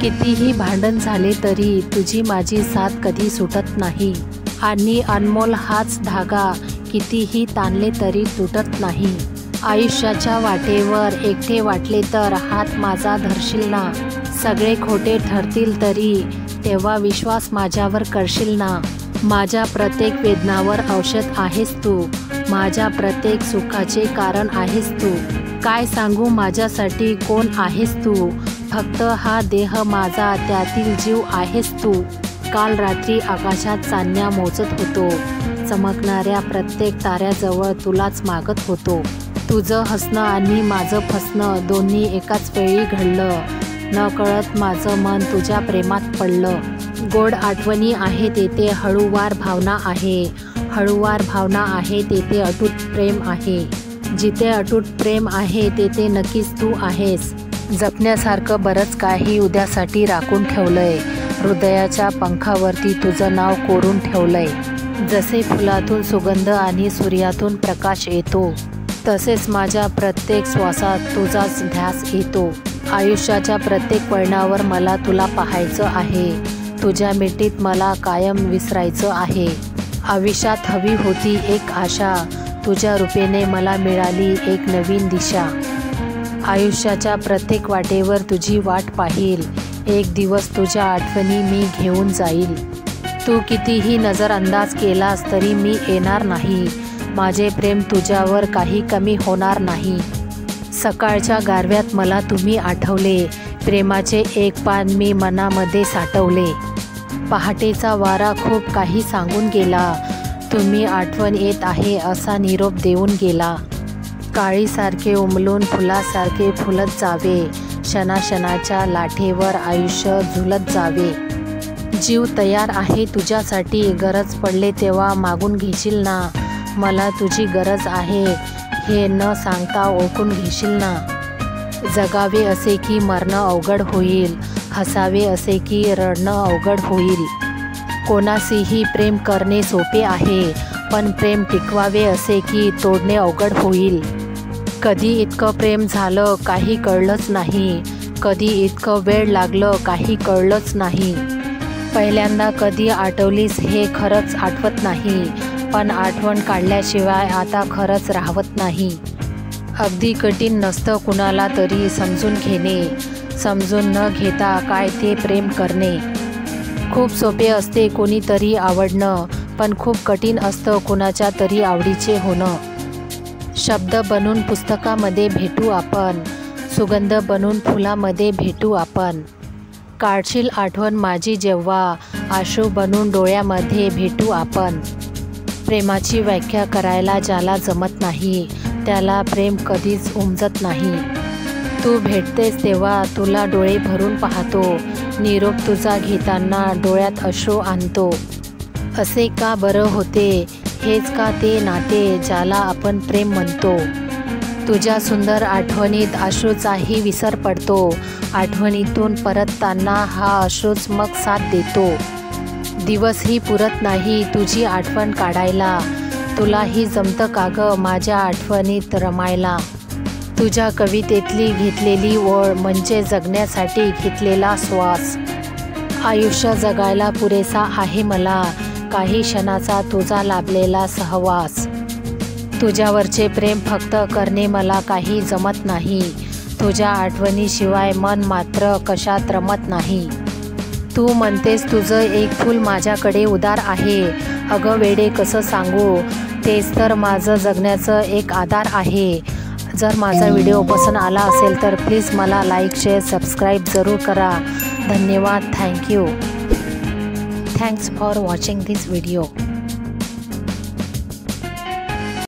कितीही भांडण झाले तरी तुझी माझी साथ कधी सुटत नाही आणि अनमोल हाच धागा कितीही ताणले तरी तुटत नाही। आयुष्याच्या वाटेवर एकटे वाटले तर हात माझा धरशील ना, सगळे खोटे ठरतील तरी तेव्हा विश्वास माझ्यावर करशील ना। माझ्या प्रत्येक वेदनावर औषध आहेस तू, माझ्या प्रत्येक सुखाचे कारण आहेस तू। काय सांगू माझ्यासाठी कोण आहेस तू, फक्त हा देह माझा त्यातील जीव आहेस तू। काल रात्री आकाशात चांदण्या मोजत होतो, चमकणाऱ्या प्रत्येक ताऱ्याजवळ तुलाच मागत होतो। तुझं हसणं आणि माझं फसणं दोन्ही एकाच वेळी घडलं, नकळत माझं मन तुझ्या प्रेमात पडलं। गोड आठवणी आहे तेथे हळूवार भावना आहे, हळूवार भावना आहे तेथे अटूट प्रेम आहे। जिथे अटूट प्रेम आहे तेथे नक्कीच तू आहेस। जपण्यासारखं बरंच काही उद्यासाठी राखून ठेवलंय, हृदयाच्या पंखावरती तुझं नाव कोरून ठेवलंय। जसे फुलातून सुगंध आणि सूर्यातून प्रकाश येतो, तसेच माझ्या प्रत्येक श्वासात तुझाच ध्यास येतो। आयुष्याच्या प्रत्येक वळणावर मला तुला पाहायचं आहे, तुझ्या मिठीत मला कायम विसरायचं आहे। आयुष्यात हवी होती एक आशा, तुझ्या रूपेने मला मिळाली एक नवीन दिशा। आयुष्याच्या प्रत्येक वाटेवर तुझी वाट पाहील, एक दिवस तुझ्या आठवणी मी घेऊन जाईल। तू कितीही नजरअंदाज केलास तरी मी येणार नाही, माझे प्रेम तुझ्यावर काही कमी होणार नाही। सकाळच्या गारव्यात मला तुम्ही आठवले, प्रेमाचे एक पान मी मनामध्ये साठवले। पहाटेचा वारा खूप काही सांगून गेला, तुम्ही आठवण येत आहे असा निरोप देऊन गेला। काळीसारखे उमलून फुलासारखे फुलत जावे, क्षणाक्षणाच्या लाटेवर आयुष्य झुलत जावे। जीव तयार आहे तुझ्यासाठी, गरज पडले तेव्हा मागून घेशील ना, मला तुझी गरज आहे हे न सांगता ओळखून घेशील ना। जगावे असे की मरणं अवघड होईल, हसावे असे की रडणं अवघड होईल। कोणाशीही प्रेम करणे सोपे आहे, पण प्रेम टिकवावे असे की तोडणे अवघड होईल। कधी इतकं प्रेम झालं काही कळलंच नाही, कधी इतकं वेळ लागलं काही कळलंच नाही। पहिल्यांदा कधी आठवलीस हे खरंच आठवत नाही, पण आठवण काढल्याशिवाय आता खरंच राहवत नाही। अगदी कठीण नसतं कुणाला तरी समजून घेणे, समजून न घेता काय ते प्रेम करणे। खूप सोपे असते कोणीतरी आवडणं, पण खूप कठीण असतं कुणाच्या तरी आवडीचे होणं। शब्द बनून पुस्तकामध्ये भेटू आपण, सुगंध बनून फुलामध्ये भेटू आपण। काढशील आठवण माझी जेव्हा, आशू बनून डोळ्यामध्ये भेटू आपण। प्रेमाची व्याख्या करायला ज्याला जमत नाही, त्याला प्रेम कधीच उमजत नाही। तू भेटतेस तेव्हा तुला डोळे भरून पाहतो, निरोप तुझा घेताना डोळ्यात अश्रू आणतो। असे का बरं होते, हेच का ते नाते ज्याला आपण प्रेम म्हणतो। तुझ्या सुंदर आठवणीत अश्रूचाही विसर पडतो, आठवणीतून परतताना हा अश्रूच मग साथ देतो। दिवसही पुरत नाही तुझी आठवण काढायला, तुलाही जमतं का गं माझ्या आठवणीत रमायला। तुझ्या कवितेतली घेतलेली ओळ म्हणजे जगण्यासाठी घेतलेला श्वास। आयुष्य जगायला पुरेसा आहे मला, काही क्षणाचा तुझा लाभलेला सहवास। तुझ्यावरचे प्रेम फक्त करणे मला काही जमत नाही, तुझ्या आठवणीशिवाय मन मात्र कशात रमत नाही। तू म्हणतेस तुझं एक फूल माझ्याकडे उदार आहे, अगं वेडे कसं सांगू, तेच तर माझं जगण्याचं एक आधार आहे। जर माझा व्हिडिओ पसंत आला असेल तर प्लीज मला लाईक शेअर सबस्क्राईब जरूर करा। धन्यवाद, thank you, thanks for watching this video.